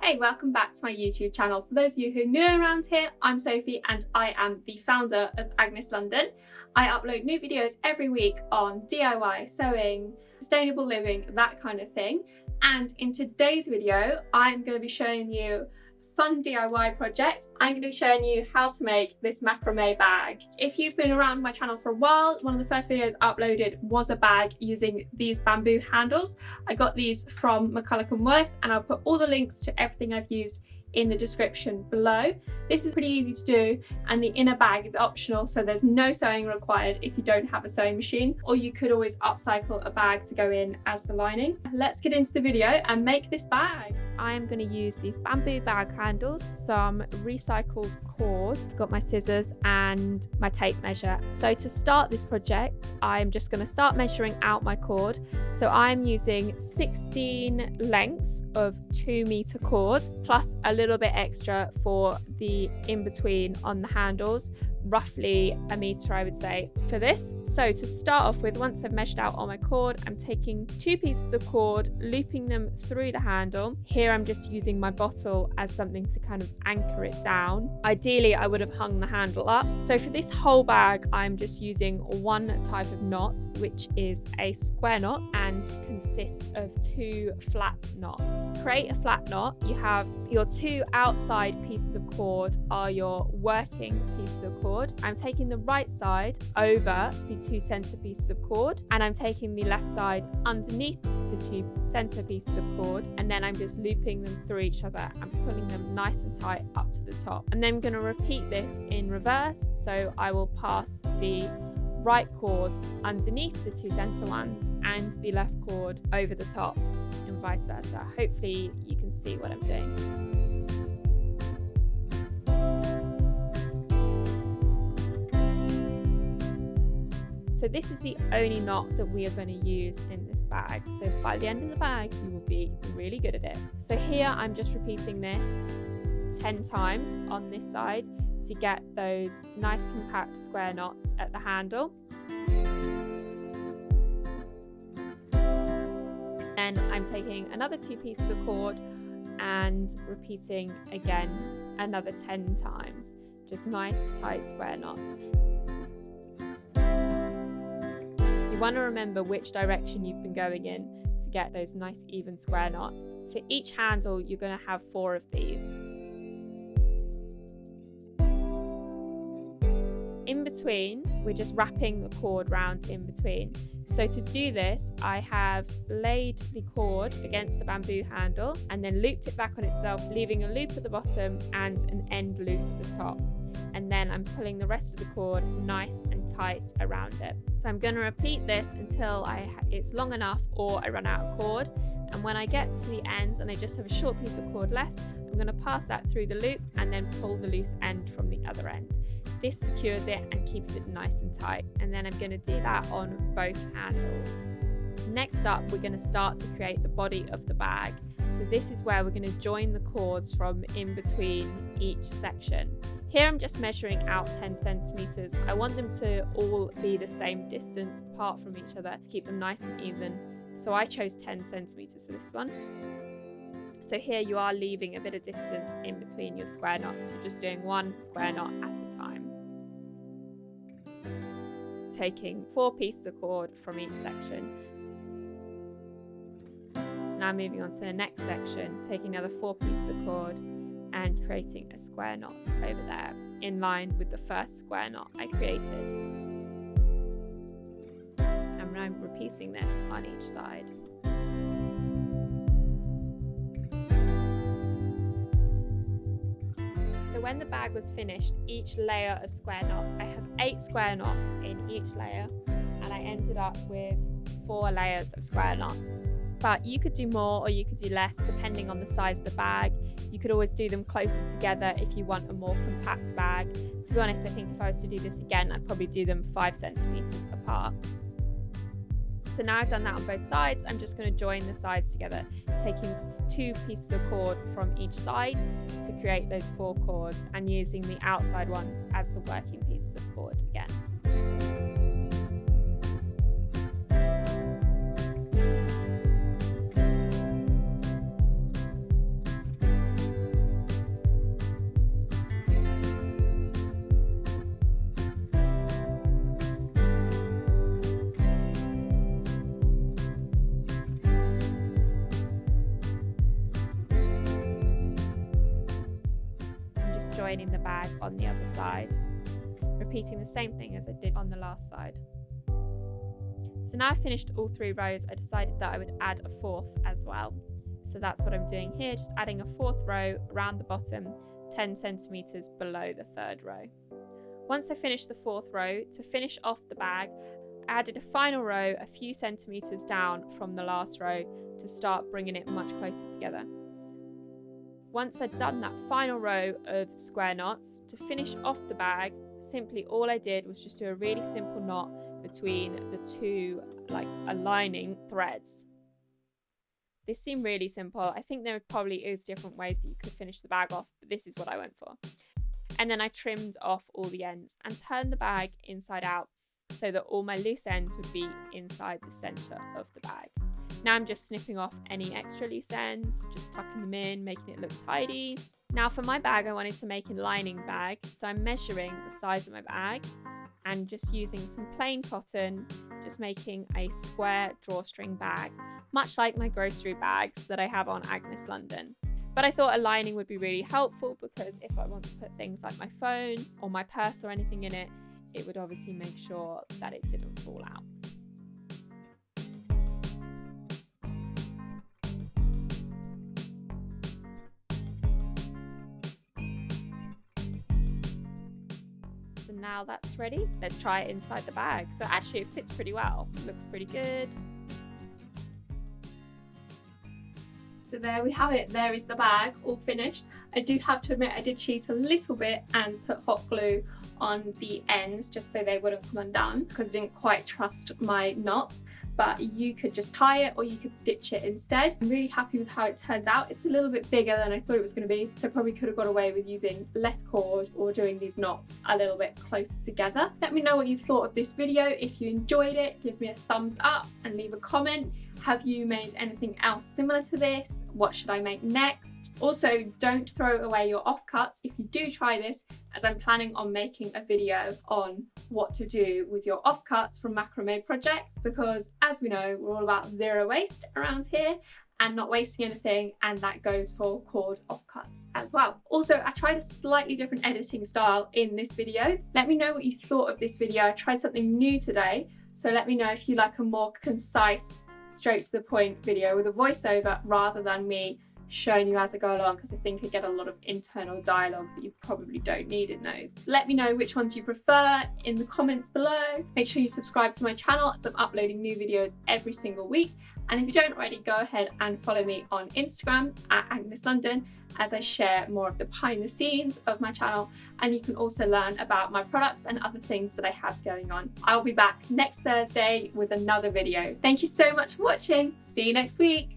Hey, welcome back to my YouTube channel. For those of you who are new around here, I'm Sophie and I am the founder of Agnes LDN. I upload new videos every week on DIY, sewing, sustainable living, that kind of thing. And in today's video, I'm going to be showing you a fun DIY project. I'm going to be showing you how to make this macrame bag. If you've been around my channel for a while, one of the first videos I uploaded was a bag using these bamboo handles. I got these from Macrame and I'll put all the links to everything I've used in the description below. This is pretty easy to do and the inner bag is optional, so there's no sewing required if you don't have a sewing machine, or you could always upcycle a bag to go in as the lining. Let's get into the video and make this bag. I am going to use these bamboo bag handles, some recycled cord, I've got my scissors and my tape measure. So to start this project, I'm just going to start measuring out my cord. So I'm using 16 lengths of 2 meter cord plus a little bit extra for the in-between on the handles, roughly a meter I would say for this. So to start off with, once I've measured out all my cord, I'm taking 2 pieces of cord, looping them through the handle. Here I'm just using my bottle as something to kind of anchor it down. Ideally I would have hung the handle up. So for this whole bag I'm just using one type of knot, which is a square knot and consists of 2 flat knots. To create a flat knot, you have your 2 outside pieces of cord are your working pieces of cord. I'm taking the right side over the 2 center pieces of cord, and I'm taking the left side underneath the 2 center pieces of cord, and then I'm just looping them through each other and pulling them nice and tight up to the top. I'm then going to repeat this in reverse, so I will pass the right cord underneath the 2 center ones and the left cord over the top, and vice versa. Hopefully you can see what I'm doing. So this is the only knot that we are going to use in this bag. So by the end of the bag, you will be really good at it. So here I'm just repeating this 10 times on this side to get those nice compact square knots at the handle. Then I'm taking another 2 pieces of cord and repeating again another 10 times. Just nice tight square knots. You want to remember which direction you've been going in to get those nice even square knots. For each handle you're going to have 4 of these. In between, we're just wrapping the cord round in between. So to do this, I have laid the cord against the bamboo handle and then looped it back on itself, leaving a loop at the bottom and an end loose at the top. And then I'm pulling the rest of the cord nice and tight around it. So I'm going to repeat this until it's long enough or I run out of cord. And when I get to the end and I just have a short piece of cord left, I'm going to pass that through the loop and then pull the loose end from the other end. This secures it and keeps it nice and tight. And then I'm going to do that on both handles. Next up, we're going to start to create the body of the bag. So this is where we're going to join the cords from in between each section. Here I'm just measuring out 10 centimeters. I want them to all be the same distance apart from each other to keep them nice and even. So I chose 10 centimeters for this one. So here you are leaving a bit of distance in between your square knots. You're just doing 1 square knot at a time. Taking 4 pieces of cord from each section. So now moving on to the next section, taking another 4 pieces of cord and creating a square knot over there in line with the first square knot I created. And I'm repeating this on each side. So when the bag was finished, each layer of square knots, I have 8 square knots in each layer, and I ended up with 4 layers of square knots. But you could do more or you could do less depending on the size of the bag. You could always do them closer together if you want a more compact bag. To be honest, I think if I was to do this again, I'd probably do them 5 centimeters apart. So now I've done that on both sides, I'm just going to join the sides together, taking 2 pieces of cord from each side to create those 4 cords and using the outside ones as the working pieces of cord again. just joining the bag on the other side, repeating the same thing as I did on the last side. So now I finished all 3 rows, I decided that I would add a 4th as well. So that's what I'm doing here, just adding a 4th row around the bottom, 10 centimeters below the 3rd row. Once I finished the 4th row, to finish off the bag, I added a final row a few centimeters down from the last row to start bringing it much closer together. Once I'd done that final row of square knots, to finish off the bag, simply all I did was just do a really simple knot between the 2 aligning threads. This seemed really simple. I think there probably is different ways that you could finish the bag off, but this is what I went for. And then I trimmed off all the ends and turned the bag inside out so that all my loose ends would be inside the center of the bag. Now I'm just snipping off any extra loose ends, just tucking them in, making it look tidy. Now for my bag, I wanted to make a lining bag, so I'm measuring the size of my bag and just using some plain cotton, just making a square drawstring bag, much like my grocery bags that I have on Agnes London. But I thought a lining would be really helpful because if I want to put things like my phone or my purse or anything in it, it would obviously make sure that it didn't fall out. So now that's ready. Let's try it inside the bag. So actually it fits pretty well. It looks pretty good. So there we have it. There is the bag all finished. I do have to admit I did cheat a little bit and put hot glue on the ends just so they wouldn't come undone because I didn't quite trust my knots, but you could just tie it or you could stitch it instead. I'm really happy with how it turned out. It's a little bit bigger than I thought it was going to be, so I probably could have got away with using less cord or doing these knots a little bit closer together. Let me know what you thought of this video. If you enjoyed it, give me a thumbs up and leave a comment. Have you made anything else similar to this? What should I make next? Also, don't throw away your offcuts if you do try this, as I'm planning on making a video on what to do with your offcuts from macrame projects, because as we know, we're all about zero waste around here and not wasting anything, and that goes for cord offcuts as well. Also, I tried a slightly different editing style in this video. Let me know what you thought of this video. I tried something new today, so let me know if you like a more concise, straight to the point video with a voiceover rather than me showing you as I go along, because I think I get a lot of internal dialogue that you probably don't need in those. Let me know which ones you prefer in the comments below. Make sure you subscribe to my channel as I'm uploading new videos every single week. And if you don't already, go ahead and follow me on Instagram at Agnes London, as I share more of the behind the scenes of my channel, and you can also learn about my products and other things that I have going on. I'll be back next Thursday with another video. Thank you so much for watching. See you next week.